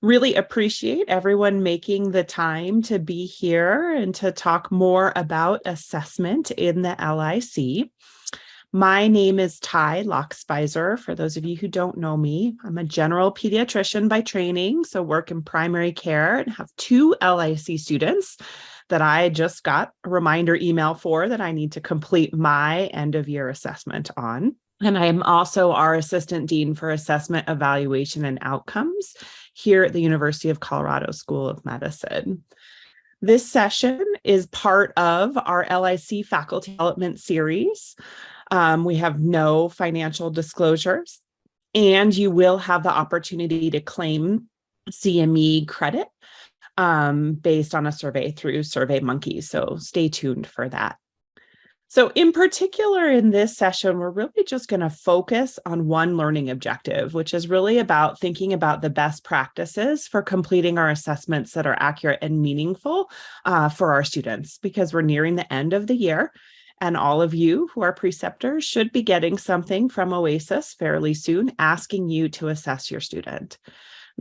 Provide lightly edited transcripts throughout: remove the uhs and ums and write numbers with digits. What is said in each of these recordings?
Really appreciate everyone making the time to be here and to talk more about assessment in the LIC. My name is Tai Lockspeiser. For those of you who don't know me, I'm a general pediatrician by training, so work in primary care and have two LIC students that I just got a reminder email for that I need to complete my end of year assessment on. And I am also our Assistant Dean for Assessment, Evaluation, and Outcomes here at the University of Colorado School of Medicine. This session is part of our LIC faculty development series. We have no financial disclosures, and you will have the opportunity to claim CME credit based on a survey through SurveyMonkey. So stay tuned for that. So in particular, in this session, we're really just going to focus on one learning objective, which is really about thinking about the best practices for completing our assessments that are accurate and meaningful for our students, because we're nearing the end of the year. And all of you who are preceptors should be getting something from OASIS fairly soon, asking you to assess your student.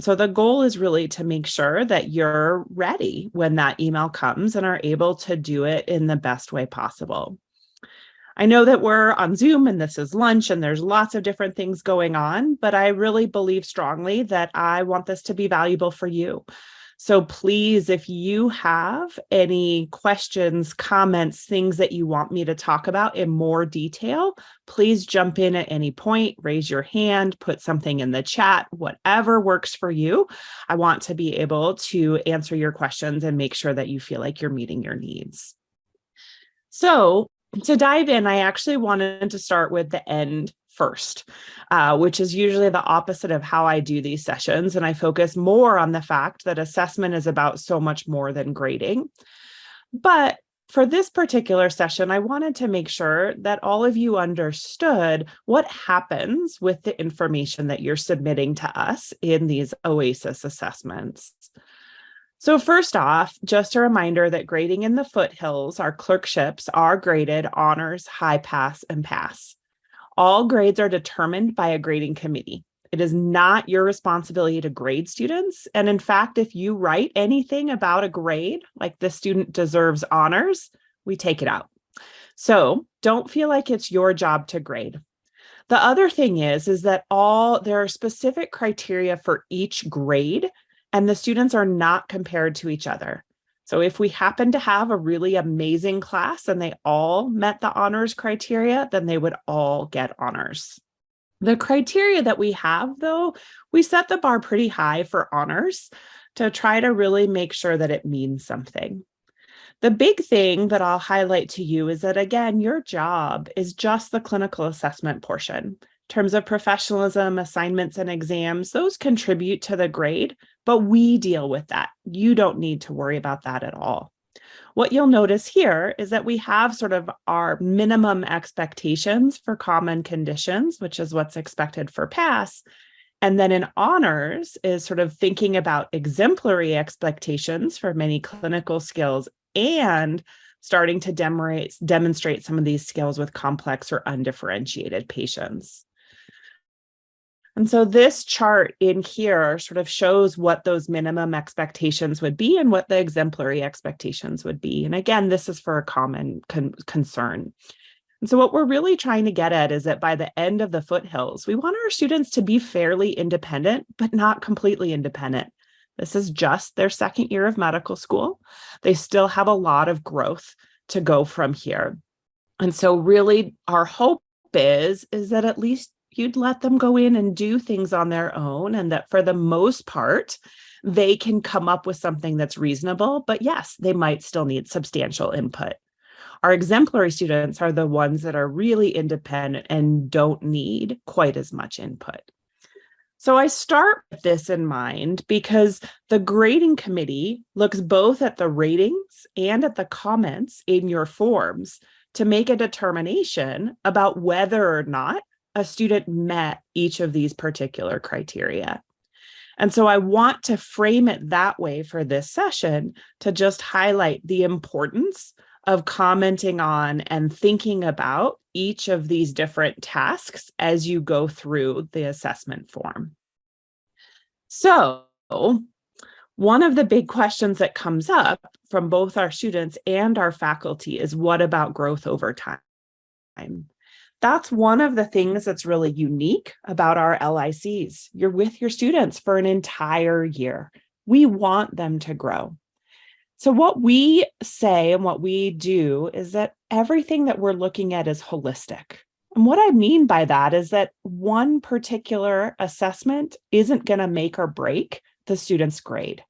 So the goal is really to make sure that you're ready when that email comes and are able to do it in the best way possible. I know that we're on Zoom and this is lunch and there's lots of different things going on, but I really believe strongly that I want this to be valuable for you. So please, if you have any questions, comments, things that you want me to talk about in more detail, please jump in at any point, raise your hand, put something in the chat, whatever works for you. I want to be able to answer your questions and make sure that you feel like you're meeting your needs. So to dive in, I actually wanted to start with the end first, which is usually the opposite of how I do these sessions. And I focus more on the fact that assessment is about so much more than grading. But for this particular session, I wanted to make sure that all of you understood what happens with the information that you're submitting to us in these OASIS assessments. So first off, just a reminder that grading in the foothills, our clerkships, are graded honors, high pass, and pass. All grades are determined by a grading committee. It is not your responsibility to grade students. And in fact, if you write anything about a grade, like the student deserves honors, we take it out. So don't feel like it's your job to grade. The other thing is that there are specific criteria for each grade, and the students are not compared to each other. So if we happen to have a really amazing class and they all met the honors criteria, then they would all get honors. The criteria that we have, though, we set the bar pretty high for honors to try to really make sure that it means something. The big thing that I'll highlight to you is that, again, your job is just the clinical assessment portion. In terms of professionalism, assignments, and exams, those contribute to the grade, but we deal with that. You don't need to worry about that at all. What you'll notice here is that we have sort of our minimum expectations for common conditions, which is what's expected for pass. And then in honors is sort of thinking about exemplary expectations for many clinical skills and starting to demonstrate some of these skills with complex or undifferentiated patients. And so this chart in here sort of shows what those minimum expectations would be and what the exemplary expectations would be. And again, this is for a common concern. And so what we're really trying to get at is that by the end of the foothills, we want our students to be fairly independent, but not completely independent. This is just their second year of medical school. They still have a lot of growth to go from here. And so really our hope is that at least you'd let them go in and do things on their own, and that for the most part, they can come up with something that's reasonable. But yes, they might still need substantial input. Our exemplary students are the ones that are really independent and don't need quite as much input. So I start with this in mind because the grading committee looks both at the ratings and at the comments in your forms to make a determination about whether or not a student met each of these particular criteria. And so I want to frame it that way for this session to just highlight the importance of commenting on and thinking about each of these different tasks as you go through the assessment form. So one of the big questions that comes up from both our students and our faculty is, what about growth over time? That's one of the things that's really unique about our LICs. You're with your students for an entire year. We want them to grow. So what we say and what we do is that everything that we're looking at is holistic. And what I mean by that is that one particular assessment isn't going to make or break the student's grade.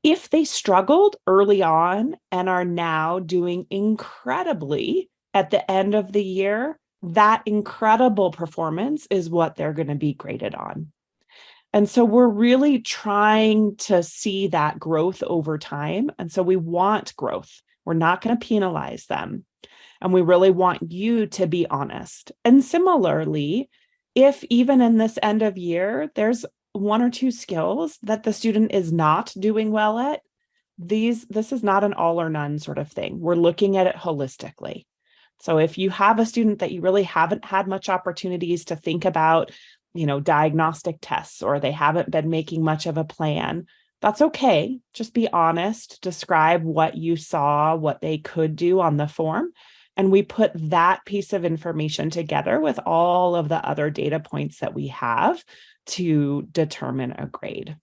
If they struggled early on and are now doing incredibly at the end of the year, that incredible performance is what they're going to be graded on. And so we're really trying to see that growth over time. And so we want growth. We're not going to penalize them. And we really want you to be honest. And similarly, if even in this end of year, there's one or two skills that the student is not doing well at, this is not an all or none sort of thing. We're looking at it holistically. So if you have a student that you really haven't had much opportunities to think about, diagnostic tests, or they haven't been making much of a plan, that's okay. Just be honest, describe what you saw, what they could do on the form. And we put that piece of information together with all of the other data points that we have to determine a grade.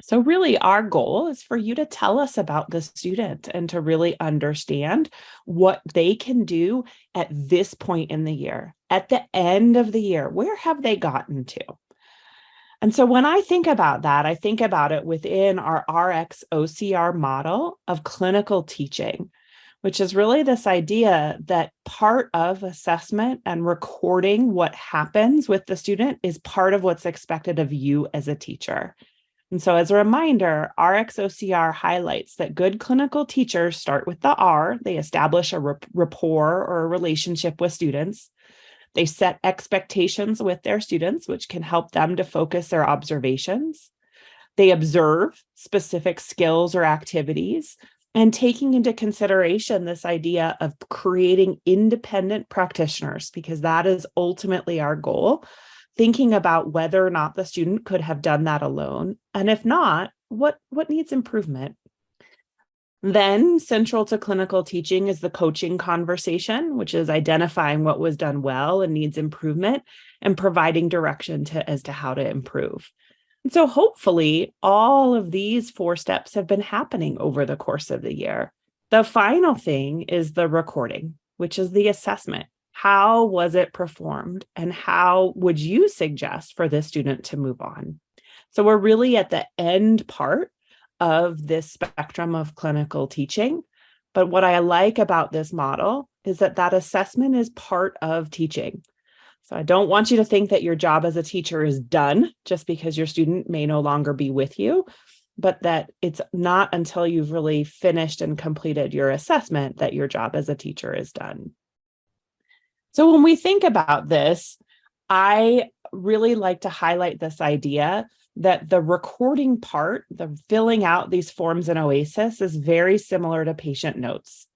So really, our goal is for you to tell us about the student and to really understand what they can do at this point in the year. At the end of the year, where have they gotten to? And so when I think about that, I think about it within our RX OCR model of clinical teaching, which is really this idea that part of assessment and recording what happens with the student is part of what's expected of you as a teacher. And so as a reminder, RxOCR highlights that good clinical teachers start with the R. They establish a rapport or a relationship with students. They set expectations with their students, which can help them to focus their observations. They observe specific skills or activities, and taking into consideration this idea of creating independent practitioners, because that is ultimately our goal. Thinking about whether or not the student could have done that alone. And if not, what needs improvement? Then central to clinical teaching is the coaching conversation, which is identifying what was done well and needs improvement and providing direction as to how to improve. And so hopefully all of these 4 steps have been happening over the course of the year. The final thing is the recording, which is the assessment. How was it performed? And how would you suggest for this student to move on? So we're really at the end part of this spectrum of clinical teaching. But what I like about this model is that assessment is part of teaching. So I don't want you to think that your job as a teacher is done just because your student may no longer be with you, but that it's not until you've really finished and completed your assessment that your job as a teacher is done. So when we think about this, I really like to highlight this idea that the recording part, the filling out these forms in OASIS, is very similar to patient notes.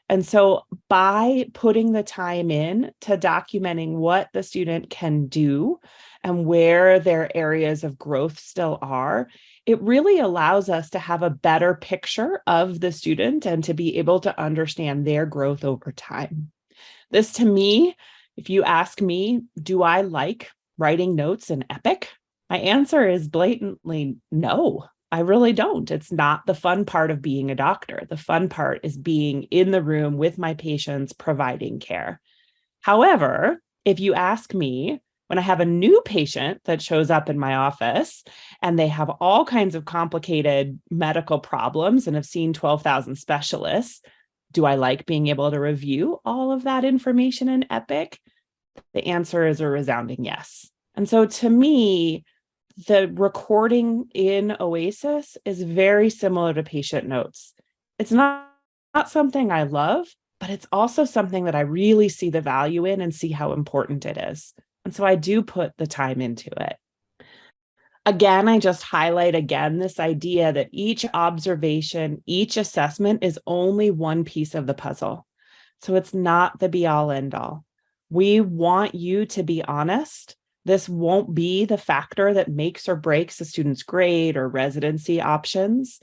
And so by putting the time in to documenting what the student can do and where their areas of growth still are, it really allows us to have a better picture of the student and to be able to understand their growth over time. This, to me, if you ask me, do I like writing notes in Epic? My answer is blatantly no, I really don't. It's not the fun part of being a doctor. The fun part is being in the room with my patients, providing care. However, if you ask me, when I have a new patient that shows up in my office and they have all kinds of complicated medical problems and have seen 12,000 specialists, do I like being able to review all of that information in Epic? The answer is a resounding yes. And so to me, the recording in OASIS is very similar to patient notes. It's not something I love, but it's also something that I really see the value in and see how important it is. And so I do put the time into it. Again, I just highlight again this idea that each observation, each assessment is only one piece of the puzzle. So it's not the be all end all. We want you to be honest. This won't be the factor that makes or breaks a student's grade or residency options.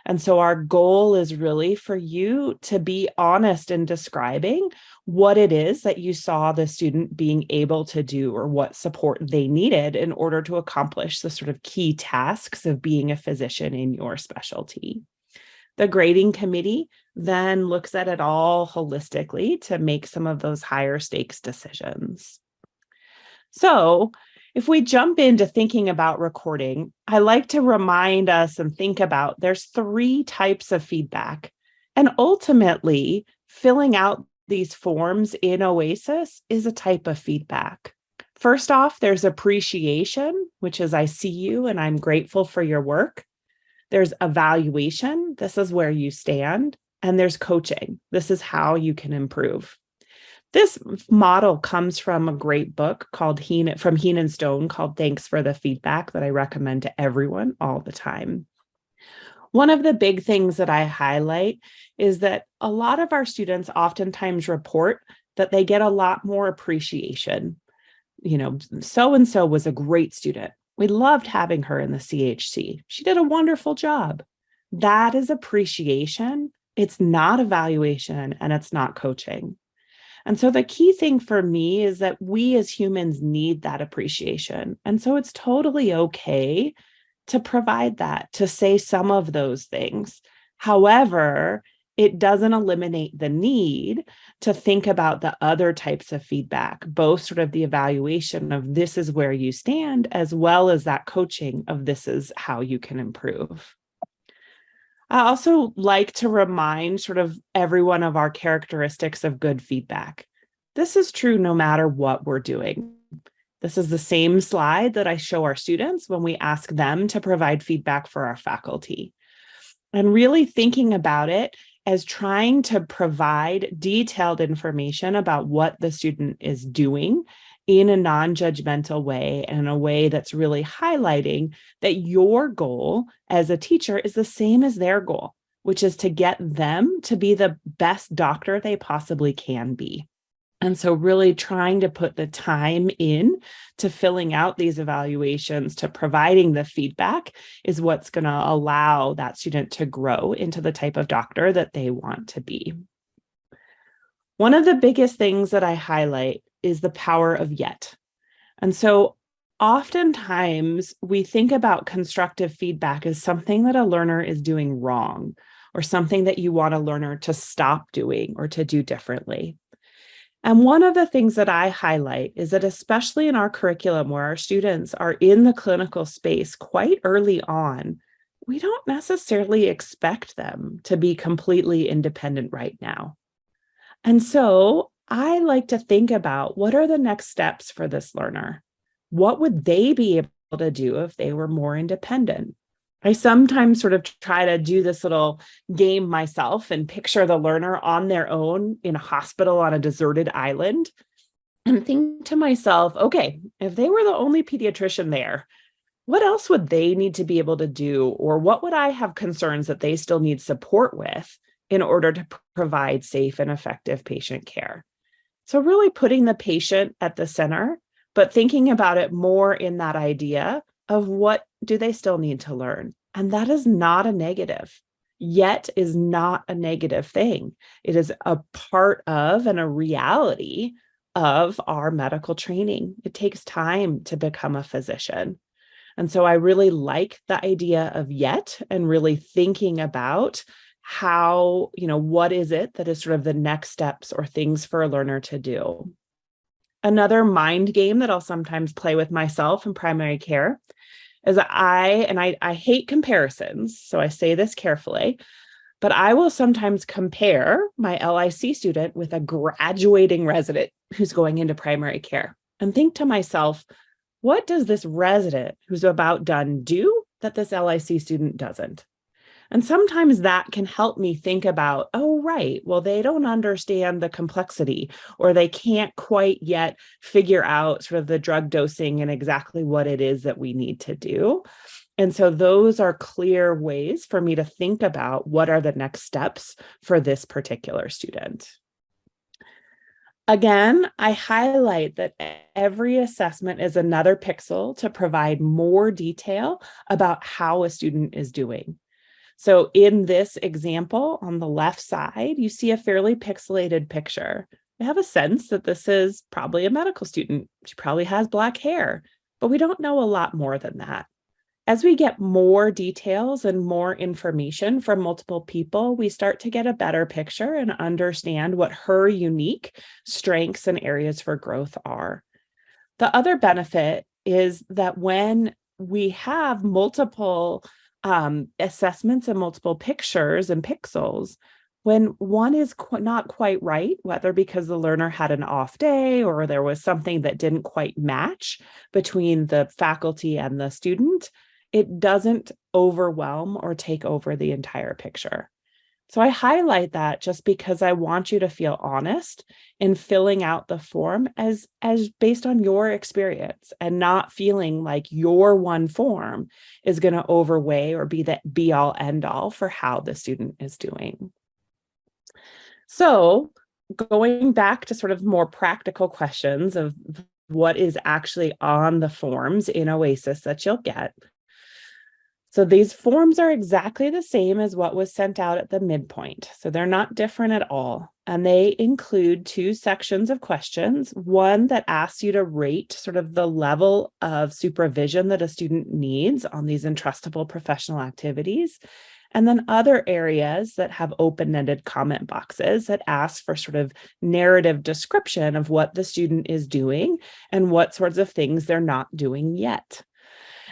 And so our goal is really for you to be honest in describing what it is that you saw the student being able to do or what support they needed in order to accomplish the sort of key tasks of being a physician in your specialty. The grading committee then looks at it all holistically to make some of those higher stakes decisions. So, if we jump into thinking about recording, I like to remind us and think about there's 3 types of feedback. And ultimately, filling out these forms in Oasis is a type of feedback. First off, there's appreciation, which is I see you and I'm grateful for your work. There's evaluation. This is where you stand. And there's coaching. This is how you can improve. This model comes from a great book called from Heen & Stone called Thanks for the Feedback that I recommend to everyone all the time. One of the big things that I highlight is that a lot of our students oftentimes report that they get a lot more appreciation. So-and-so was a great student. We loved having her in the CHC. She did a wonderful job. That is appreciation. It's not evaluation and it's not coaching. And so the key thing for me is that we as humans need that appreciation. And so it's totally okay to provide that, to say some of those things. However, it doesn't eliminate the need to think about the other types of feedback, both sort of the evaluation of this is where you stand, as well as that coaching of this is how you can improve. I also like to remind sort of everyone of our characteristics of good feedback. This is true no matter what we're doing. This is the same slide that I show our students when we ask them to provide feedback for our faculty. And really thinking about it as trying to provide detailed information about what the student is doing in a non-judgmental way and in a way that's really highlighting that your goal as a teacher is the same as their goal, which is to get them to be the best doctor they possibly can be. And so really trying to put the time in to filling out these evaluations, to providing the feedback is what's going to allow that student to grow into the type of doctor that they want to be. One of the biggest things that I highlight is the power of yet. And so oftentimes we think about constructive feedback as something that a learner is doing wrong or something that you want a learner to stop doing or to do differently. And one of the things that I highlight is that especially in our curriculum where our students are in the clinical space quite early on, we don't necessarily expect them to be completely independent right now. And so I like to think about what are the next steps for this learner? What would they be able to do if they were more independent? I sometimes sort of try to do this little game myself and picture the learner on their own in a hospital on a deserted island and think to myself, okay, if they were the only pediatrician there, what else would they need to be able to do? Or what would I have concerns that they still need support with in order to provide safe and effective patient care? So really putting the patient at the center, but thinking about it more in that idea of what do they still need to learn? And that is not a negative. Yet is not a negative thing. It is a part of and a reality of our medical training. It takes time to become a physician. And so I really like the idea of yet and really thinking about how, what is it that is sort of the next steps or things for a learner to do. Another mind game that I'll sometimes play with myself in primary care is I hate comparisons, so I say this carefully, but I will sometimes compare my LIC student with a graduating resident who's going into primary care and think to myself, what does this resident who's about done do that this LIC student doesn't? And sometimes that can help me think about, oh, right, well, they don't understand the complexity, or they can't quite yet figure out sort of the drug dosing and exactly what it is that we need to do. And so those are clear ways for me to think about what are the next steps for this particular student. Again, I highlight that every assessment is another pixel to provide more detail about how a student is doing. So in this example, on the left side, you see a fairly pixelated picture. I have a sense that this is probably a medical student. She probably has black hair, but we don't know a lot more than that. As we get more details and more information from multiple people, we start to get a better picture and understand what her unique strengths and areas for growth are. The other benefit is that when we have multiple assessments and multiple pictures and pixels, when one is not quite right, whether because the learner had an off day or there was something that didn't quite match between the faculty and the student, it doesn't overwhelm or take over the entire picture. So I highlight that just because I want you to feel honest in filling out the form as based on your experience and not feeling like your one form is going to overweigh or be the be all end all for how the student is doing. So going back to sort of more practical questions of what is actually on the forms in OASIS that you'll get. So these forms are exactly the same as what was sent out at the midpoint. So they're not different at all. And they include two sections of questions, one that asks you to rate sort of the level of supervision that a student needs on these entrustable professional activities. And then other areas that have open-ended comment boxes that ask for sort of narrative description of what the student is doing and what sorts of things they're not doing yet.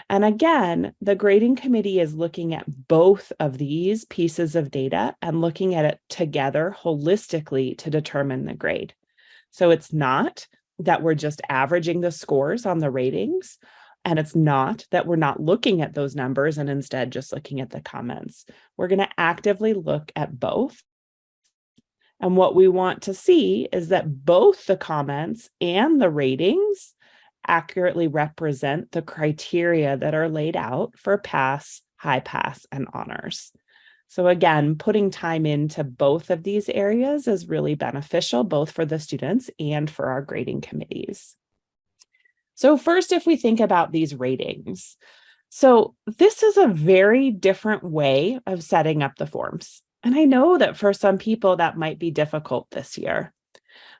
And again, the grading committee is looking at both of these pieces of data and looking at it together holistically to determine the grade. So it's not that we're just averaging the scores on the ratings, and it's not that we're not looking at those numbers and instead just looking at the comments. We're going to actively look at both. And what we want to see is that both the comments and the ratings accurately represent the criteria that are laid out for pass, high pass, and honors. So again, putting time into both of these areas is really beneficial, both for the students and for our grading committees. So first, if we think about these ratings, so this is a very different way of setting up the forms. And I know that for some people that might be difficult this year.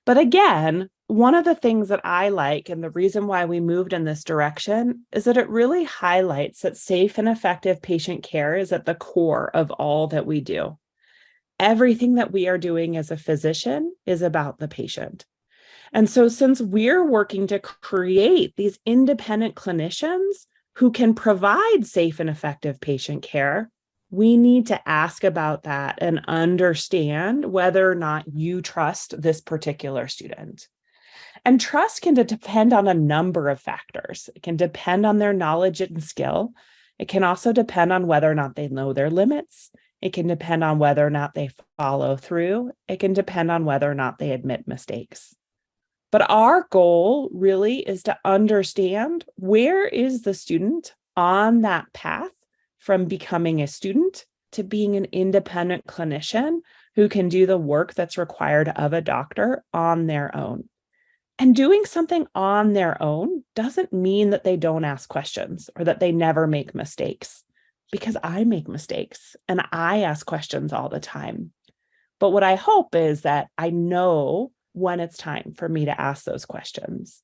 But again, one of the things that I like and the reason why we moved in this direction is that it really highlights that safe and effective patient care is at the core of all that we do. Everything that we are doing as a physician is about the patient. And so since we're working to create these independent clinicians who can provide safe and effective patient care, we need to ask about that and understand whether or not you trust this particular student. And trust can depend on a number of factors. It can depend on their knowledge and skill. It can also depend on whether or not they know their limits. It can depend on whether or not they follow through. It can depend on whether or not they admit mistakes. But our goal really is to understand where is the student on that path from becoming a student to being an independent clinician who can do the work that's required of a doctor on their own. And doing something on their own doesn't mean that they don't ask questions or that they never make mistakes, because I make mistakes and I ask questions all the time. But what I hope is that I know when it's time for me to ask those questions.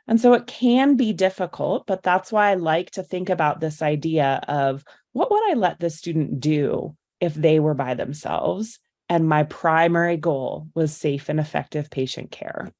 And so it can be difficult, but that's why I like to think about this idea of what would I let the student do if they were by themselves? And my primary goal was safe and effective patient care.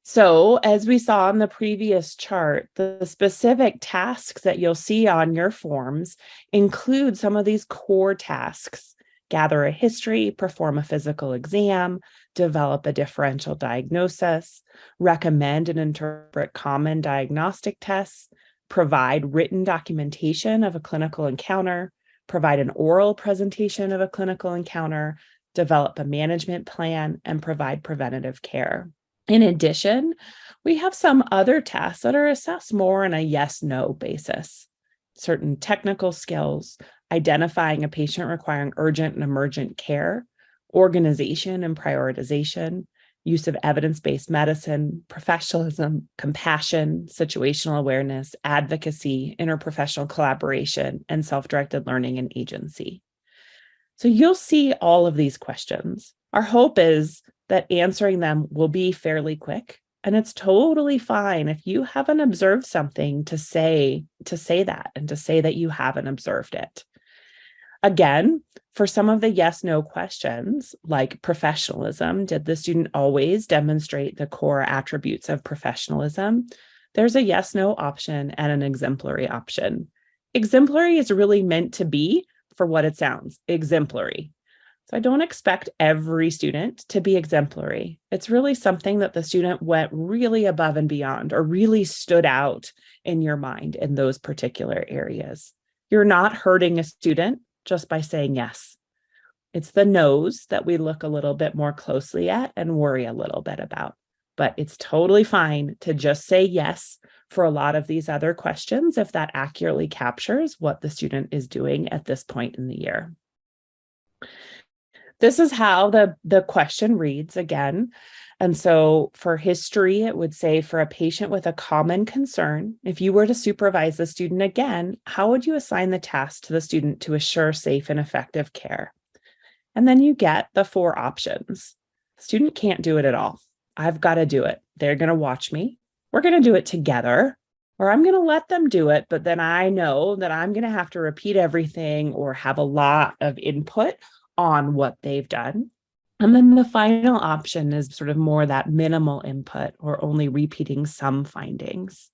So as we saw in the previous chart, the specific tasks that you'll see on your forms include some of these core tasks: gather a history, perform a physical exam, develop a differential diagnosis, recommend and interpret common diagnostic tests, provide written documentation of a clinical encounter, provide an oral presentation of a clinical encounter, develop a management plan, and provide preventative care. In addition, we have some other tasks that are assessed more on a yes/no basis. Certain technical skills, identifying a patient requiring urgent and emergent care, organization and prioritization, use of evidence-based medicine, professionalism, compassion, situational awareness, advocacy, interprofessional collaboration, and self-directed learning and agency. So you'll see all of these questions. Our hope is that answering them will be fairly quick, and it's totally fine if you haven't observed something to say that and to say that you haven't observed it. Again, for some of the yes/no questions, like professionalism, did the student always demonstrate the core attributes of professionalism? There's a yes/no option and an exemplary option. Exemplary is really meant to be for what it sounds, exemplary. So I don't expect every student to be exemplary. It's really something that the student went really above and beyond or really stood out in your mind in those particular areas. You're not hurting a student just by saying yes. It's the no's that we look a little bit more closely at and worry a little bit about. But it's totally fine to just say yes for a lot of these other questions if that accurately captures what the student is doing at this point in the year. This is how the question reads again. And so for history, it would say for a patient with a common concern, if you were to supervise the student again, how would you assign the task to the student to assure safe and effective care? And then you get the 4 options. Student can't do it at all. I've got to do it. They're going to watch me. We're going to do it together, or I'm going to let them do it. But then I know that I'm going to have to repeat everything or have a lot of input on what they've done. And then the final option is sort of more that minimal input or only repeating some findings.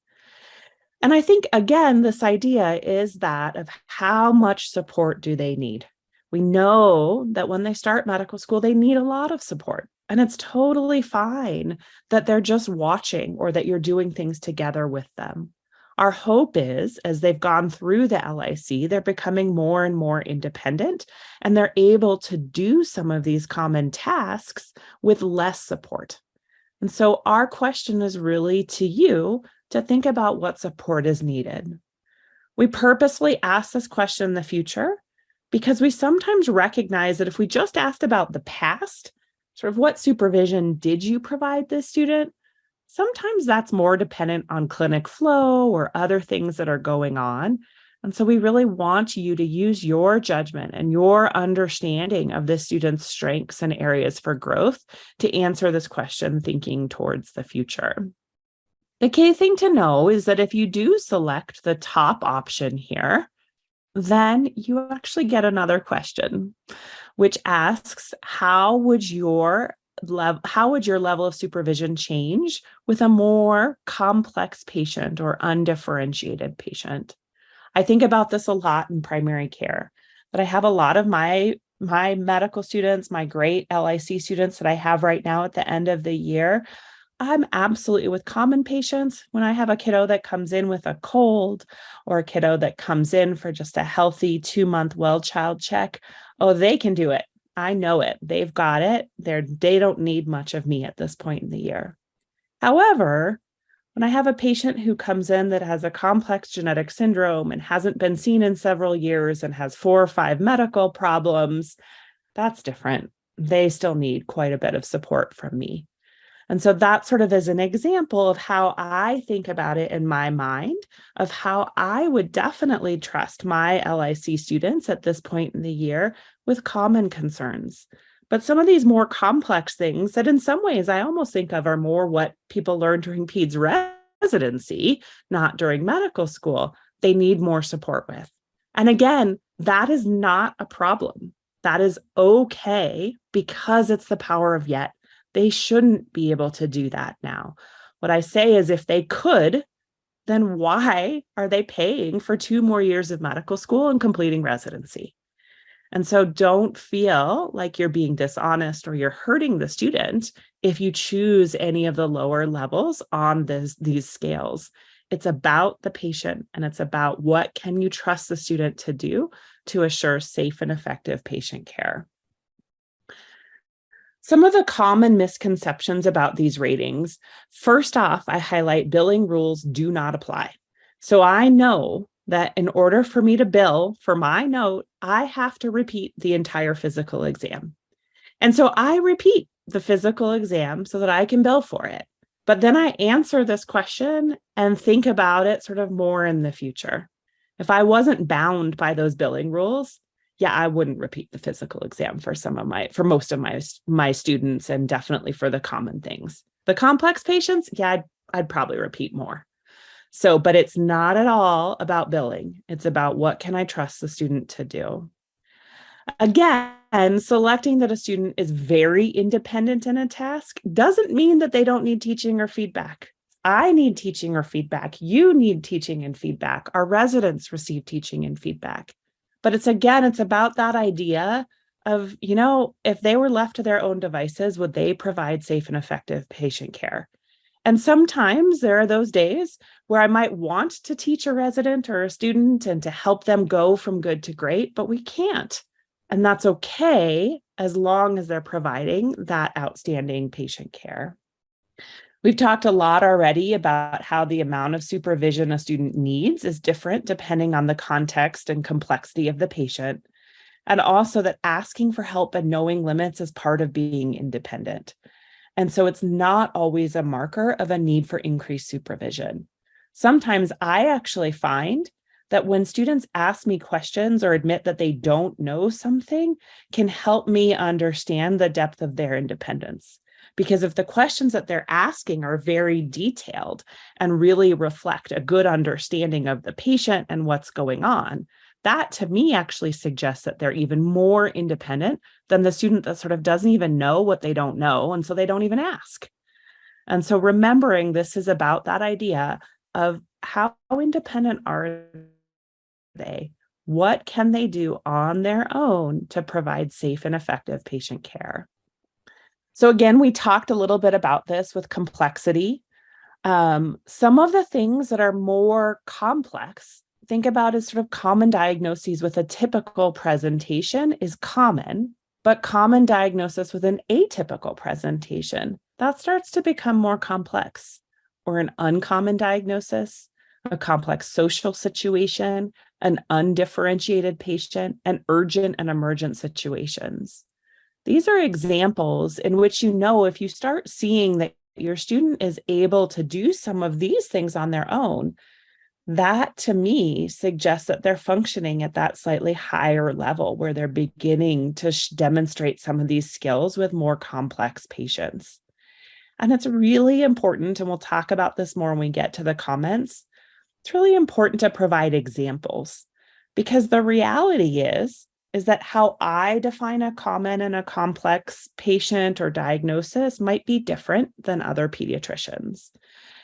And I think, again, this idea is that of how much support do they need? We know that when they start medical school, they need a lot of support. And it's totally fine that they're just watching or that you're doing things together with them. Our hope is, as they've gone through the LIC, they're becoming more and more independent, and they're able to do some of these common tasks with less support. And so our question is really to you to think about what support is needed. We purposely ask this question in the future because we sometimes recognize that if we just asked about the past, sort of what supervision did you provide this student? Sometimes that's more dependent on clinic flow or other things that are going on. And so we really want you to use your judgment and your understanding of the student's strengths and areas for growth to answer this question, thinking towards the future. The key thing to know is that if you do select the top option here, then you actually get another question, which asks, how would your level of supervision change with a more complex patient or undifferentiated patient? I think about this a lot in primary care, but I have a lot of my medical students, my great LIC students that I have right now at the end of the year. I'm absolutely with common patients. When I have a kiddo that comes in with a cold or a kiddo that comes in for just a healthy 2-month well child check, oh, they can do it. I know it. They've got it. They don't need much of me at this point in the year. However, when I have a patient who comes in that has a complex genetic syndrome and hasn't been seen in several years and has 4 or 5 medical problems, that's different. They still need quite a bit of support from me. And so that sort of is an example of how I think about it in my mind, of how I would definitely trust my LIC students at this point in the year with common concerns. But some of these more complex things that in some ways I almost think of are more what people learn during peds residency, not during medical school, they need more support with. And again, that is not a problem. That is okay because it's the power of yet. They shouldn't be able to do that now. What I say is if they could, then why are they paying for 2 more years of medical school and completing residency? And so don't feel like you're being dishonest or you're hurting the student if you choose any of the lower levels on these scales. It's about the patient and it's about what can you trust the student to do to assure safe and effective patient care. Some of the common misconceptions about these ratings. First off, I highlight billing rules do not apply. So I know that in order for me to bill for my note, I have to repeat the entire physical exam. And so I repeat the physical exam so that I can bill for it. But then I answer this question and think about it sort of more in the future. If I wasn't bound by those billing rules, yeah, I wouldn't repeat the physical exam for most of my students, and definitely for the common things. The complex patients, yeah, I'd probably repeat more. So, but it's not at all about billing. It's about what can I trust the student to do. Again, selecting that a student is very independent in a task doesn't mean that they don't need teaching or feedback. I need teaching or feedback. You need teaching and feedback. Our residents receive teaching and feedback. But it's about that idea of, if they were left to their own devices, would they provide safe and effective patient care? And sometimes there are those days where I might want to teach a resident or a student and to help them go from good to great, but we can't. And that's okay as long as they're providing that outstanding patient care. We've talked a lot already about how the amount of supervision a student needs is different depending on the context and complexity of the patient, and also that asking for help and knowing limits is part of being independent. And so it's not always a marker of a need for increased supervision. Sometimes I actually find that when students ask me questions or admit that they don't know something can help me understand the depth of their independence. Because if the questions that they're asking are very detailed and really reflect a good understanding of the patient and what's going on, that to me actually suggests that they're even more independent than the student that sort of doesn't even know what they don't know, and so they don't even ask. And so remembering this is about that idea of how independent are they? What can they do on their own to provide safe and effective patient care? So again, we talked a little bit about this with complexity. Some of the things that are more complex, think about as sort of common diagnoses with a typical presentation is common, but common diagnosis with an atypical presentation, that starts to become more complex. Or an uncommon diagnosis, a complex social situation, an undifferentiated patient, and urgent and emergent situations. These are examples in which if you start seeing that your student is able to do some of these things on their own, that to me suggests that they're functioning at that slightly higher level where they're beginning to demonstrate some of these skills with more complex patients. And it's really important, and we'll talk about this more when we get to the comments, it's really important to provide examples, because the reality is that how I define a common and a complex patient or diagnosis might be different than other pediatricians.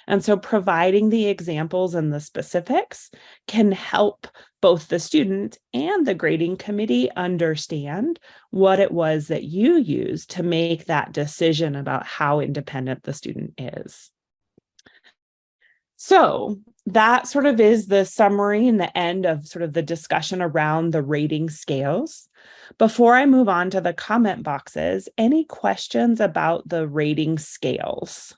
And so providing the examples and the specifics can help both the student and the grading committee understand what it was that you used to make that decision about how independent the student is. So that sort of is the summary and the end of sort of the discussion around the rating scales. Before I move on to the comment boxes, any questions about the rating scales?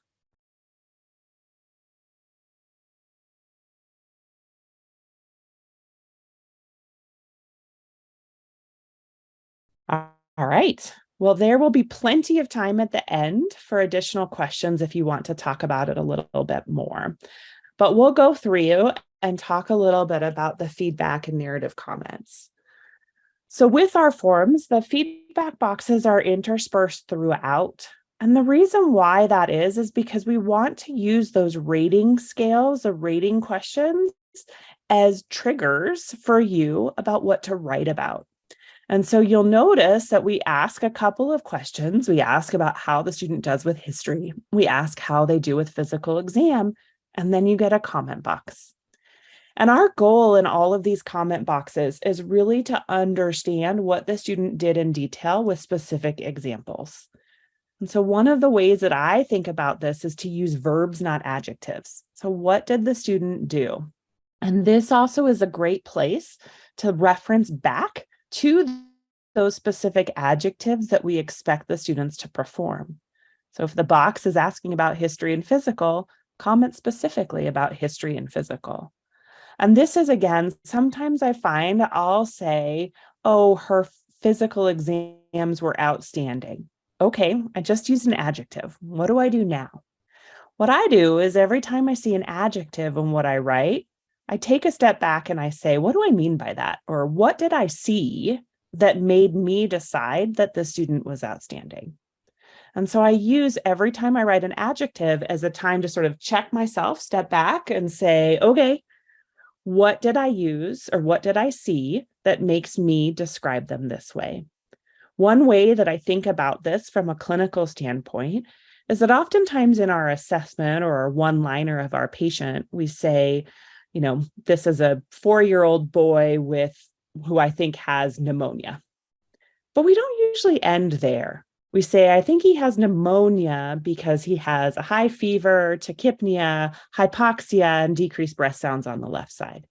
All right. Well, there will be plenty of time at the end for additional questions if you want to talk about it a little bit more. But we'll go through and talk a little bit about the feedback and narrative comments. So with our forms, the feedback boxes are interspersed throughout. And the reason why that is because we want to use those rating scales, the rating questions, as triggers for you about what to write about. And so you'll notice that we ask a couple of questions. We ask about how the student does with history. We ask how they do with physical exam, and then you get a comment box. And our goal in all of these comment boxes is really to understand what the student did in detail with specific examples. And so one of the ways that I think about this is to use verbs, not adjectives. So what did the student do? And this also is a great place to reference back to those specific adjectives that we expect the students to perform. So if the box is asking about history and physical, comment specifically about history and physical. And this is, again, sometimes I find I'll say, oh, her physical exams were outstanding. Okay, I just used an adjective. What do I do now? What I do is every time I see an adjective in what I write, I take a step back and I say, what do I mean by that? Or what did I see that made me decide that the student was outstanding? And so I use every time I write an adjective as a time to sort of check myself, step back and say, okay, what did I use or what did I see that makes me describe them this way? One way that I think about this from a clinical standpoint is that oftentimes in our assessment or our one-liner of our patient, we say, this is a 4-year-old boy who I think has pneumonia. But we don't usually end there. We say, I think he has pneumonia because he has a high fever, tachypnea, hypoxia, and decreased breath sounds on the left side.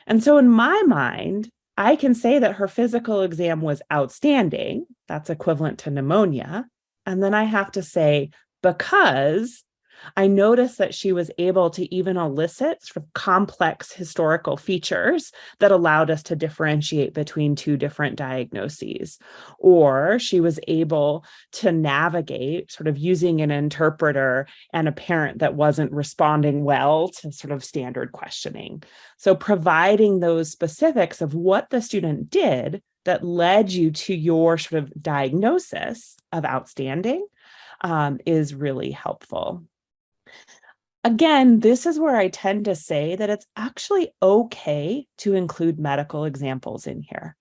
And so in my mind, I can say that her physical exam was outstanding. That's equivalent to pneumonia. And then I have to say, because I noticed that she was able to even elicit sort of complex historical features that allowed us to differentiate between two different diagnoses. Or she was able to navigate sort of using an interpreter and a parent that wasn't responding well to sort of standard questioning. So providing those specifics of what the student did that led you to your sort of diagnosis of outstanding is really helpful. Again, this is where I tend to say that it's actually okay to include medical examples in here.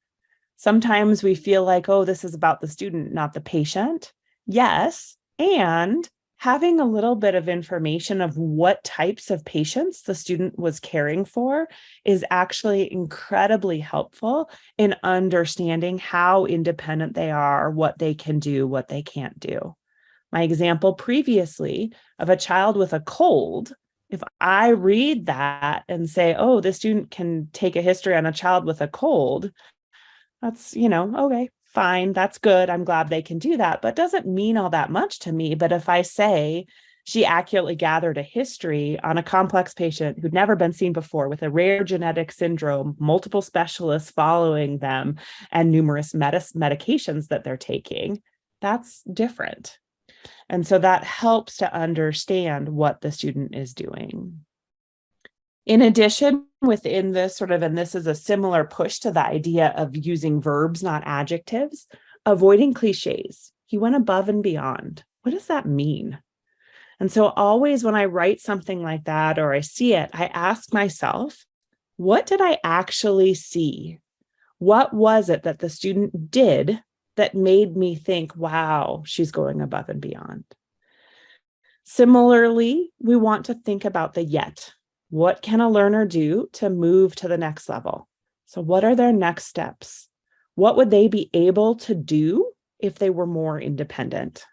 Sometimes we feel like, oh, this is about the student, not the patient. Yes, and having a little bit of information of what types of patients the student was caring for is actually incredibly helpful in understanding how independent they are, what they can do, what they can't do. My example previously of a child with a cold, if I read that and say, oh, this student can take a history on a child with a cold, that's, okay, fine, that's good. I'm glad they can do that, but doesn't mean all that much to me. But if I say she accurately gathered a history on a complex patient who'd never been seen before with a rare genetic syndrome, multiple specialists following them, and numerous medications that they're taking, that's different. And so that helps to understand what the student is doing. In addition, within this and this is a similar push to the idea of using verbs, not adjectives, avoiding cliches. He went above and beyond. What does that mean? And so always when I write something like that or I see it, I ask myself, what did I actually see? What was it that the student did that made me think, wow, she's going above and beyond? Similarly, we want to think about the yet. What can a learner do to move to the next level? So what are their next steps? What would they be able to do if they were more independent?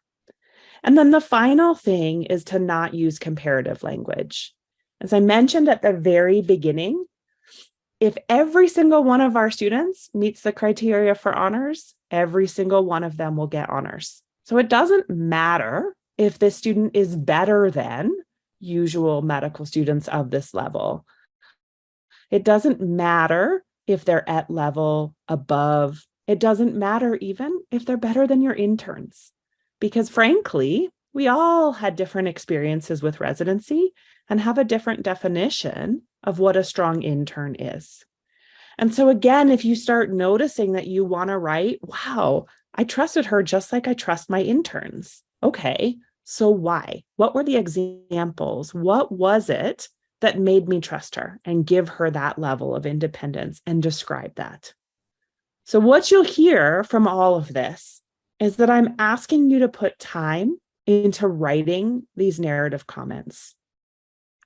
And then the final thing is to not use comparative language. As I mentioned at the very beginning, if every single one of our students meets the criteria for honors, every single one of them will get honors. So it doesn't matter if this student is better than usual medical students of this level. It doesn't matter if they're at level above. It doesn't matter even if they're better than your interns. Because frankly, we all had different experiences with residency and have a different definition of what a strong intern is. And so again, if you start noticing that you want to write, wow, I trusted her just like I trust my interns. Okay, so why? What were the examples? What was it that made me trust her and give her that level of independence and describe that? So what you'll hear from all of this is that I'm asking you to put time into writing these narrative comments.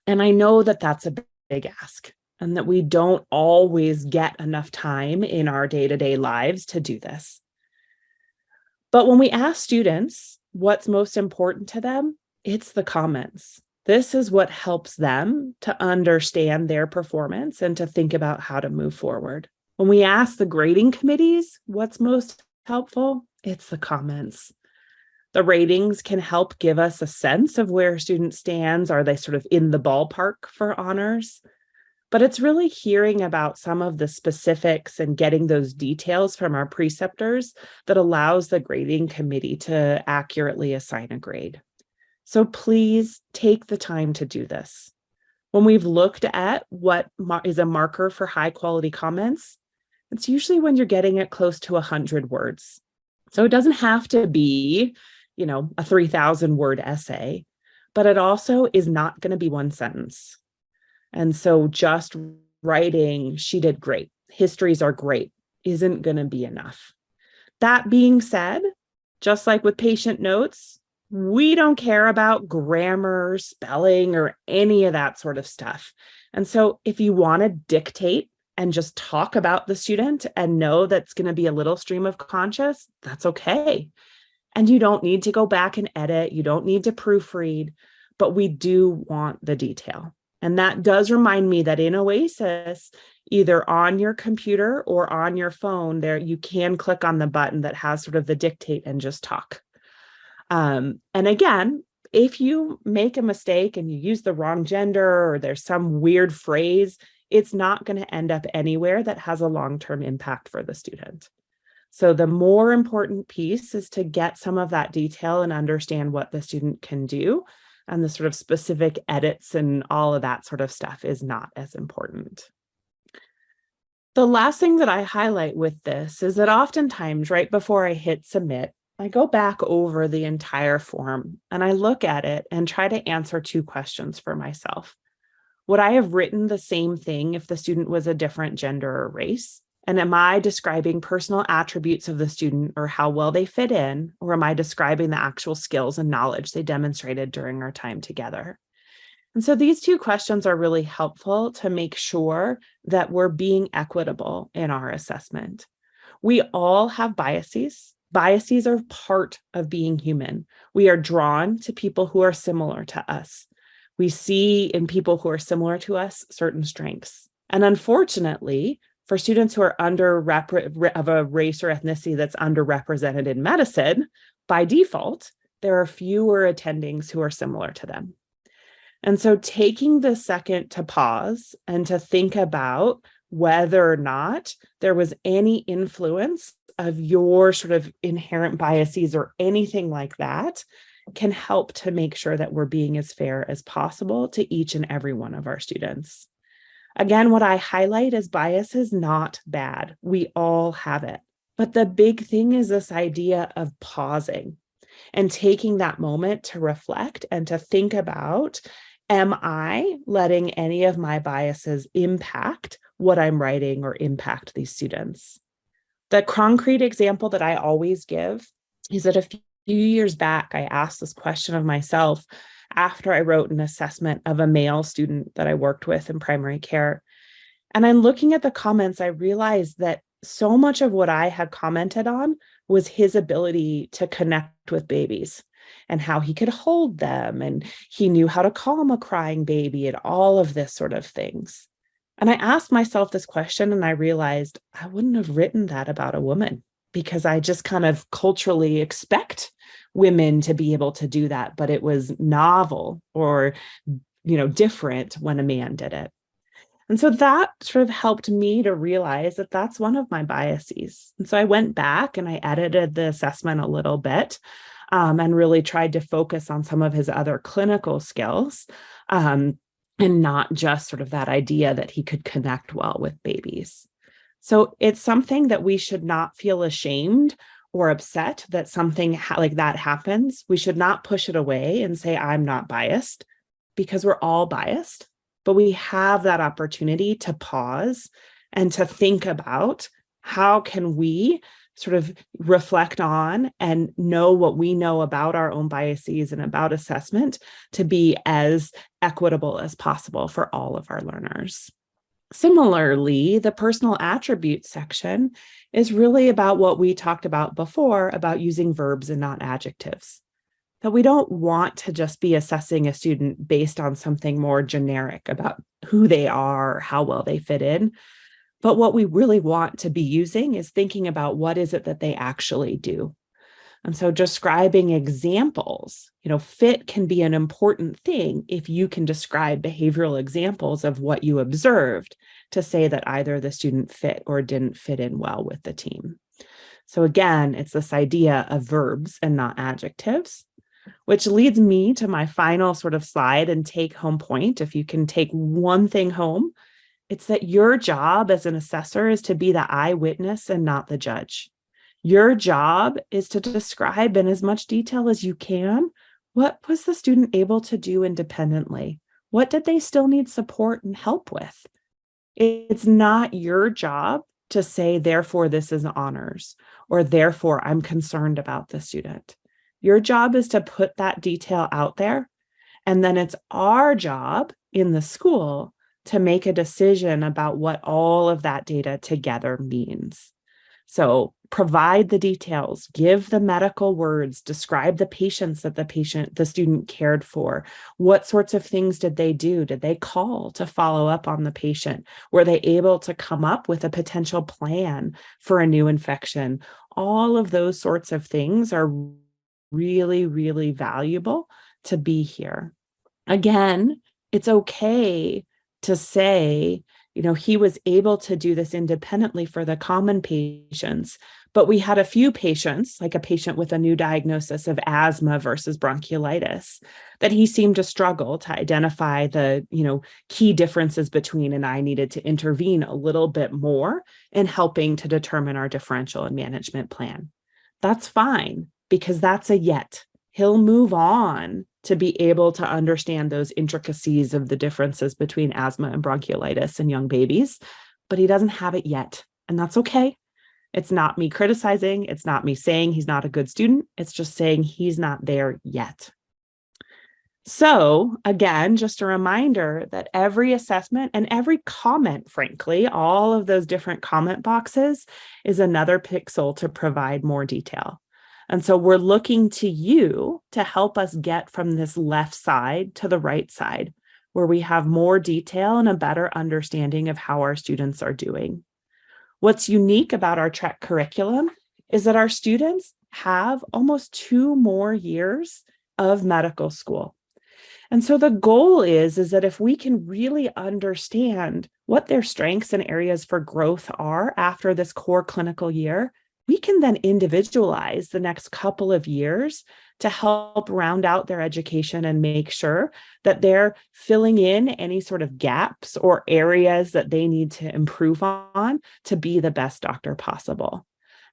And I know that that's a big ask and that we don't always get enough time in our day-to-day lives to do this. But when we ask students what's most important to them, it's the comments. This is what helps them to understand their performance and to think about how to move forward. When we ask the grading committees what's most helpful, it's the comments. The ratings can help give us a sense of where a student stands. Are they sort of in the ballpark for honors? But it's really hearing about some of the specifics and getting those details from our preceptors that allows the grading committee to accurately assign a grade. So please take the time to do this. When we've looked at what is a marker for high quality comments, it's usually when you're getting it close to 100 words. So it doesn't have to be, a 3,000 word essay, but it also is not going to be one sentence. And so just writing, she did great, histories are great, isn't going to be enough. That being said, just like with patient notes, we don't care about grammar, spelling, or any of that sort of stuff. And so if you want to dictate and just talk about the student and know that's going to be a little stream of conscious, that's okay. And you don't need to go back and edit. You don't need to proofread, but we do want the detail. And that does remind me that in Oasis, either on your computer or on your phone, there you can click on the button that has sort of the dictate and just talk. And again, if you make a mistake and you use the wrong gender or there's some weird phrase, it's not going to end up anywhere that has a long-term impact for the student. So the more important piece is to get some of that detail and understand what the student can do. And the sort of specific edits and all of that sort of stuff is not as important. The last thing that I highlight with this is that oftentimes right before I hit submit, I go back over the entire form and I look at it and try to answer two questions for myself. Would I have written the same thing if the student was a different gender or race? And am I describing personal attributes of the student or how well they fit in, or am I describing the actual skills and knowledge they demonstrated during our time together? And so these two questions are really helpful to make sure that we're being equitable in our assessment. We all have biases. Biases are part of being human. We are drawn to people who are similar to us. We see in people who are similar to us certain strengths. And unfortunately, for students who are of a race or ethnicity that's underrepresented in medicine, by default, there are fewer attendings who are similar to them. And so taking the second to pause and to think about whether or not there was any influence of your sort of inherent biases or anything like that can help to make sure that we're being as fair as possible to each and every one of our students. Again, what I highlight is bias is not bad. We all have it. But the big thing is this idea of pausing and taking that moment to reflect and to think about, am I letting any of my biases impact what I'm writing or impact these students? The concrete example that I always give is that a few years back, I asked this question of myself after I wrote an assessment of a male student that I worked with in primary care. And I'm looking at the comments, I realized that so much of what I had commented on was his ability to connect with babies and how he could hold them. And he knew how to calm a crying baby and all of this sort of things. And I asked myself this question and I realized I wouldn't have written that about a woman because I just kind of culturally expect women to be able to do that, but it was novel or, different when a man did it. And so that sort of helped me to realize that that's one of my biases. And so I went back and I edited the assessment a little bit and really tried to focus on some of his other clinical skills and not just sort of that idea that he could connect well with babies. So it's something that we should not feel ashamed or upset that something like that happens. We should not push it away and say, I'm not biased, because we're all biased, but we have that opportunity to pause and to think about how can we sort of reflect on and know what we know about our own biases and about assessment to be as equitable as possible for all of our learners. Similarly, the personal attributes section is really about what we talked about before about using verbs and not adjectives. That we don't want to just be assessing a student based on something more generic about who they are, how well they fit in. But what we really want to be using is thinking about what is it that they actually do. And so describing examples, fit can be an important thing if you can describe behavioral examples of what you observed to say that either the student fit or didn't fit in well with the team. So again, it's this idea of verbs and not adjectives, which leads me to my final sort of slide and take home point. If you can take one thing home, it's that your job as an assessor is to be the eyewitness and not the judge. Your job is to describe in as much detail as you can what was the student able to do independently? What did they still need support and help with? It's not your job to say, therefore, this is honors, or therefore, I'm concerned about the student. Your job is to put that detail out there. And then it's our job in the school to make a decision about what all of that data together means. So provide the details, give the medical words, describe the patients that the student cared for. What sorts of things did they do? Did they call to follow up on the patient? Were they able to come up with a potential plan for a new infection? All of those sorts of things are really, really valuable to be here. Again, it's okay to say, he was able to do this independently for the common patients, but we had a few patients, like a patient with a new diagnosis of asthma versus bronchiolitis, that he seemed to struggle to identify the, key differences between, and I needed to intervene a little bit more in helping to determine our differential and management plan. That's fine, because that's a yet. He'll move on to be able to understand those intricacies of the differences between asthma and bronchiolitis in young babies, but he doesn't have it yet. And that's okay. It's not me criticizing. It's not me saying he's not a good student. It's just saying he's not there yet. So again, just a reminder that every assessment and every comment, frankly, all of those different comment boxes is another pixel to provide more detail. And so we're looking to you to help us get from this left side to the right side, where we have more detail and a better understanding of how our students are doing. What's unique about our TREC curriculum is that our students have almost 2 more years of medical school. And so the goal is that if we can really understand what their strengths and areas for growth are after this core clinical year, we can then individualize the next couple of years to help round out their education and make sure that they're filling in any sort of gaps or areas that they need to improve on to be the best doctor possible.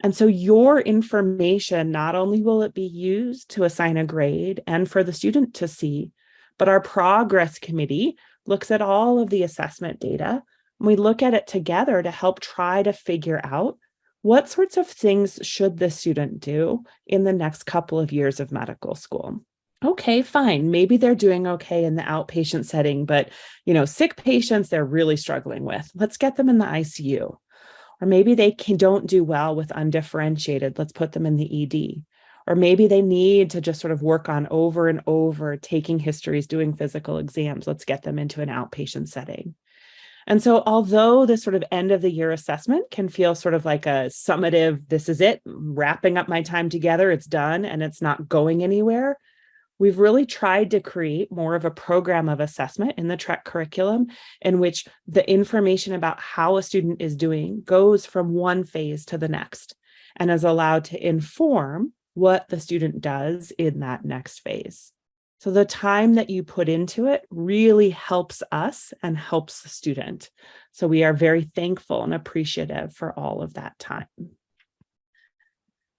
And so your information, not only will it be used to assign a grade and for the student to see, but our progress committee looks at all of the assessment data, and we look at it together to help try to figure out what sorts of things should the student do in the next couple of years of medical school. Okay, fine. Maybe they're doing okay in the outpatient setting, but sick patients they're really struggling with. Let's get them in the ICU. Or maybe they don't do well with undifferentiated. Let's put them in the ED. Or maybe they need to just sort of work on over and over taking histories, doing physical exams. Let's get them into an outpatient setting. And so although this sort of end of the year assessment can feel sort of like a summative, this is it, wrapping up my time together, it's done, and it's not going anywhere, we've really tried to create more of a program of assessment in the TREC curriculum in which the information about how a student is doing goes from one phase to the next and is allowed to inform what the student does in that next phase. So the time that you put into it really helps us and helps the student. So we are very thankful and appreciative for all of that time.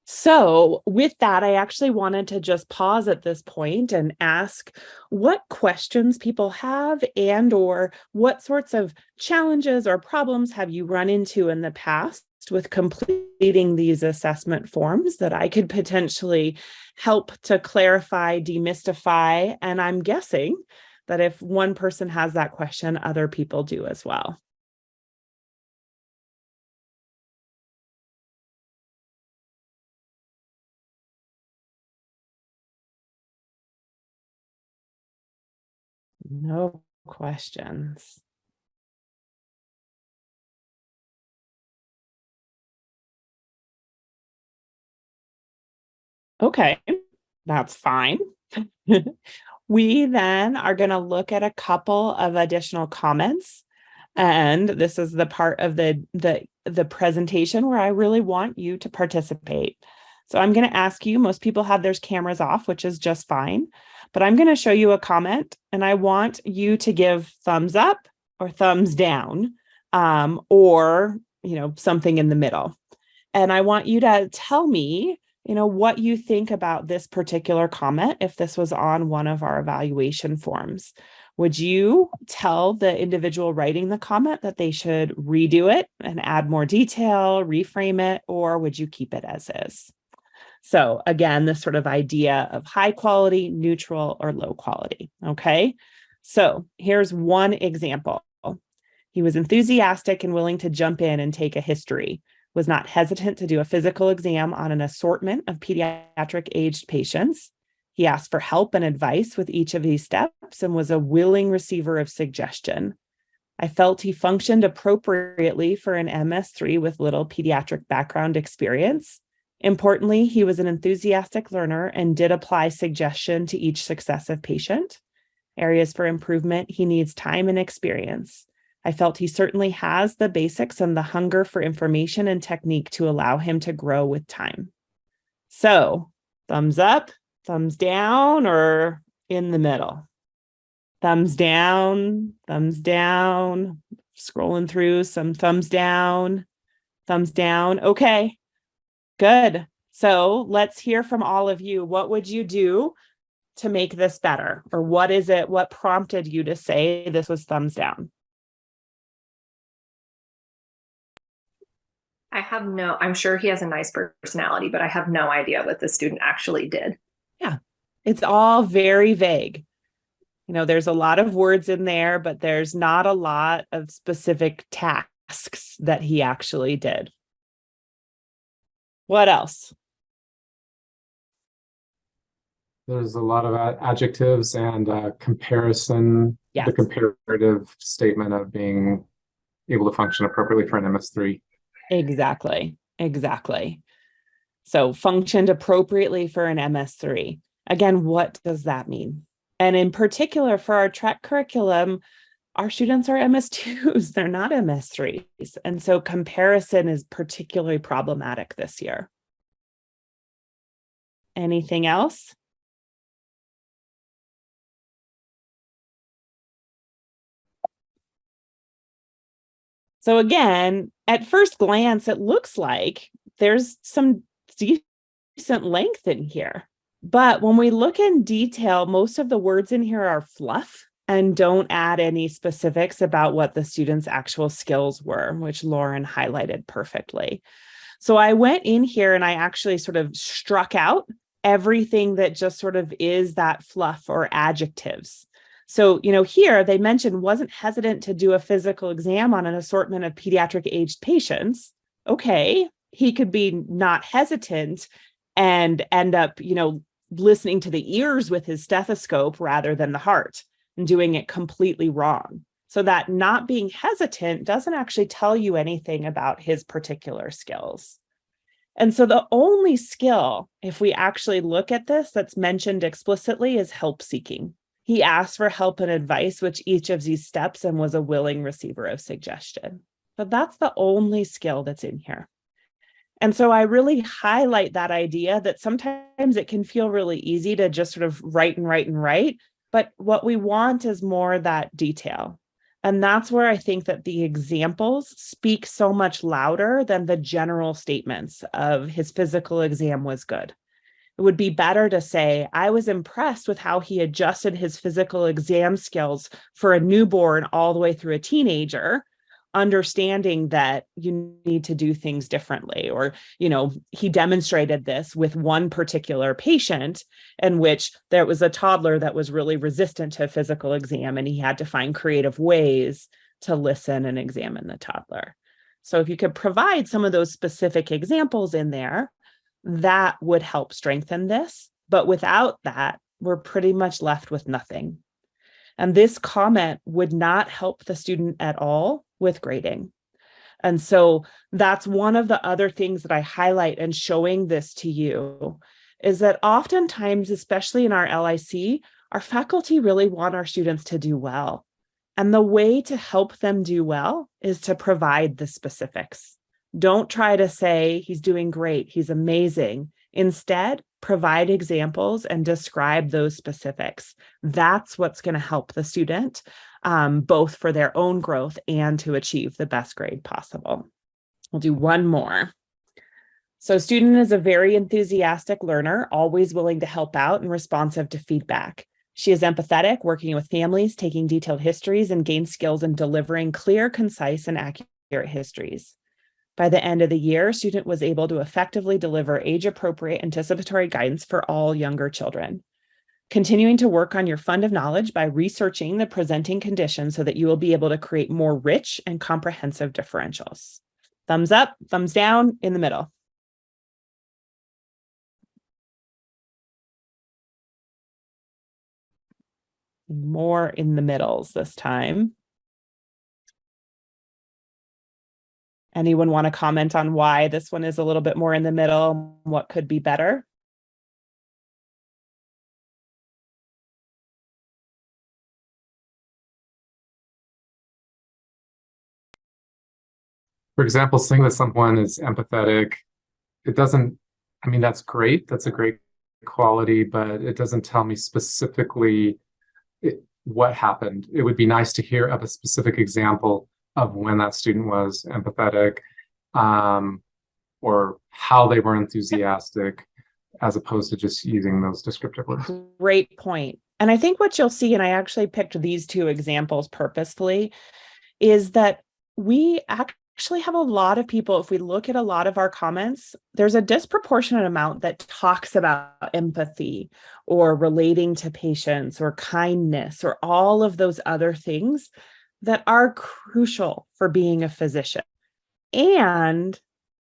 So with that, I actually wanted to just pause at this point and ask what questions people have and or what sorts of challenges or problems have you run into in the past with completing these assessment forms that I could potentially help to clarify, demystify, and I'm guessing that if one person has that question, other people do as well. No questions. Okay, that's fine. We then are going to look at a couple of additional comments. And this is the part of the presentation where I really want you to participate. So I'm going to ask you, most people have their cameras off, which is just fine, but I'm going to show you a comment and I want you to give thumbs up or thumbs down, or, something in the middle. And I want you to tell me, what you think about this particular comment if this was on one of our evaluation forms. Would you tell the individual writing the comment that they should redo it and add more detail, reframe it, or would you keep it as is? So again, this sort of idea of high quality, neutral, or low quality, okay? So here's one example. He was enthusiastic and willing to jump in and take a history, was not hesitant to do a physical exam on an assortment of pediatric aged patients. He asked for help and advice with each of these steps and was a willing receiver of suggestion. I felt he functioned appropriately for an MS3 with little pediatric background experience. Importantly, he was an enthusiastic learner and did apply suggestion to each successive patient. Areas for improvement, he needs time and experience. I felt he certainly has the basics and the hunger for information and technique to allow him to grow with time. So, thumbs up, thumbs down, or in the middle? Thumbs down, scrolling through some thumbs down. Okay, good. So let's hear from all of you. What would you do to make this better? Or what prompted you to say this was thumbs down? I'm sure he has a nice personality, but I have no idea what the student actually did. Yeah, it's all very vague. There's a lot of words in there, but there's not a lot of specific tasks that he actually did. What else? There's a lot of adjectives and comparison, Yes. the comparative statement of being able to function appropriately for an MS3. Exactly. So functioned appropriately for an MS3. Again, what does that mean? And in particular, for our track curriculum, our students are MS2s, they're not MS3s. And so comparison is particularly problematic this year. Anything else? So again, at first glance, it looks like there's some decent length in here. But when we look in detail, most of the words in here are fluff and don't add any specifics about what the students' actual skills were, which Lauren highlighted perfectly. So I went in here and I actually sort of struck out everything that just sort of is that fluff or adjectives. So, here they mentioned wasn't hesitant to do a physical exam on an assortment of pediatric aged patients. Okay, he could be not hesitant and end up, listening to the ears with his stethoscope rather than the heart and doing it completely wrong. So that not being hesitant doesn't actually tell you anything about his particular skills. And so the only skill, if we actually look at this, that's mentioned explicitly is help seeking. He asked for help and advice with each of these steps and was a willing receiver of suggestion. But that's the only skill that's in here. And so I really highlight that idea that sometimes it can feel really easy to just sort of write. But what we want is more that detail. And that's where I think that the examples speak so much louder than the general statements of his physical exam was good. It would be better to say, I was impressed with how he adjusted his physical exam skills for a newborn all the way through a teenager, understanding that you need to do things differently. Or, he demonstrated this with one particular patient in which there was a toddler that was really resistant to a physical exam, and he had to find creative ways to listen and examine the toddler. So if you could provide some of those specific examples in there, that would help strengthen this. But without that, we're pretty much left with nothing. And this comment would not help the student at all with grading. And so that's one of the other things that I highlight in showing this to you is that oftentimes, especially in our LIC, our faculty really want our students to do well. And the way to help them do well is to provide the specifics. Don't try to say he's doing great, he's amazing. Instead, provide examples and describe those specifics. That's what's going to help the student, both for their own growth and to achieve the best grade possible. We'll do one more. So student is a very enthusiastic learner, always willing to help out and responsive to feedback. She is empathetic, working with families, taking detailed histories, and gains skills in delivering clear, concise, and accurate histories. By the end of the year, student was able to effectively deliver age-appropriate anticipatory guidance for all younger children. Continuing to work on your fund of knowledge by researching the presenting conditions so that you will be able to create more rich and comprehensive differentials. Thumbs up, thumbs down, in the middle. More in the middles this time. Anyone want to comment on why this one is a little bit more in the middle? What could be better? For example, saying that someone is empathetic, it doesn't, I mean, that's great. That's a great quality, but it doesn't tell me specifically what happened. It would be nice to hear of a specific example of when that student was empathetic, or how they were enthusiastic, as opposed to just using those descriptive words. Great point. And I think what you'll see, and I actually picked these two examples purposefully, is that we actually have a lot of people, if we look at a lot of our comments, there's a disproportionate amount that talks about empathy or relating to patients or kindness or all of those other things that are crucial for being a physician. And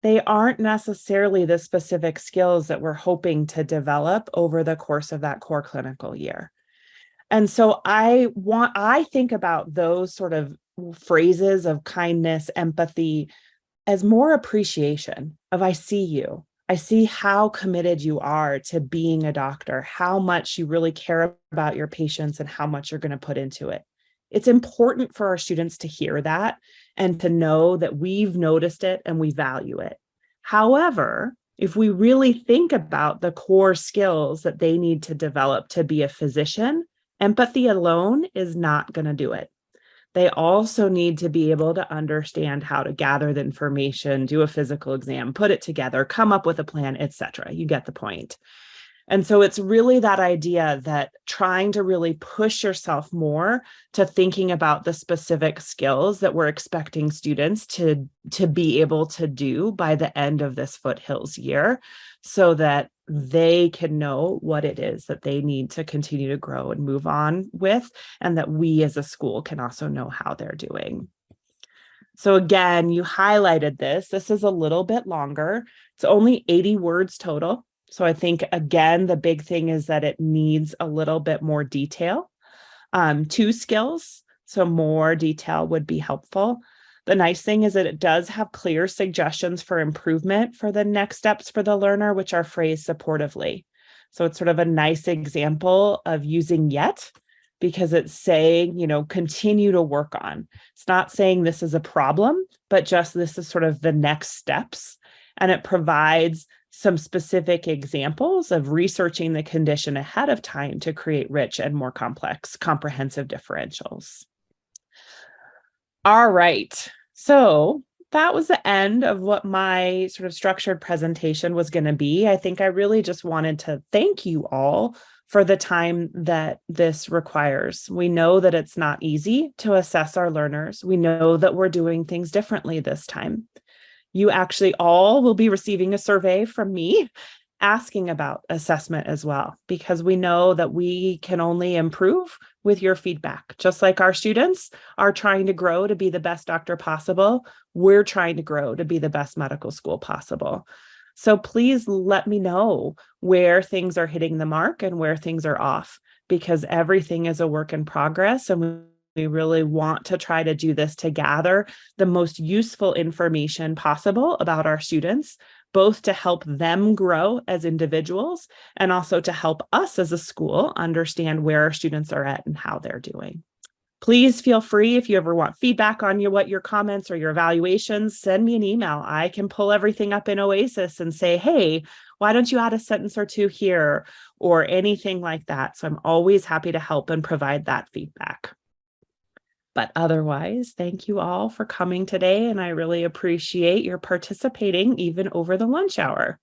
they aren't necessarily the specific skills that we're hoping to develop over the course of that core clinical year. And so I think about those sort of phrases of kindness, empathy, as more appreciation of I see you. I see how committed you are to being a doctor, how much you really care about your patients and how much you're going to put into it. It's important for our students to hear that and to know that we've noticed it and we value it. However, if we really think about the core skills that they need to develop to be a physician, empathy alone is not going to do it. They also need to be able to understand how to gather the information, do a physical exam, put it together, come up with a plan, etc. You get the point. And so it's really that idea that trying to really push yourself more to thinking about the specific skills that we're expecting students to be able to do by the end of this Foothills year, so that they can know what it is that they need to continue to grow and move on with, and that we as a school can also know how they're doing. So again, you highlighted this. This is a little bit longer. It's only 80 words total. So I think, again, the big thing is that it needs a little bit more detail. 2 skills, so more detail would be helpful. The nice thing is that it does have clear suggestions for improvement for the next steps for the learner, which are phrased supportively. So it's sort of a nice example of using yet, because it's saying, continue to work on. It's not saying this is a problem, but just this is sort of the next steps. And it provides some specific examples of researching the condition ahead of time to create rich and more complex, comprehensive differentials. All right, so that was the end of what my sort of structured presentation was going to be. I think I really just wanted to thank you all for the time that this requires. We know that it's not easy to assess our learners. We know that we're doing things differently this time. You actually all will be receiving a survey from me asking about assessment as well, because we know that we can only improve with your feedback. Just like our students are trying to grow to be the best doctor possible, we're trying to grow to be the best medical school possible. So please let me know where things are hitting the mark and where things are off, because everything is a work in progress, and we really want to try to do this to gather the most useful information possible about our students, both to help them grow as individuals and also to help us as a school understand where our students are at and how they're doing. Please feel free, if you ever want feedback on what your comments or your evaluations, send me an email. I can pull everything up in Oasis and say, hey, why don't you add a sentence or two here or anything like that? So I'm always happy to help and provide that feedback. But otherwise, thank you all for coming today, and I really appreciate your participating even over the lunch hour.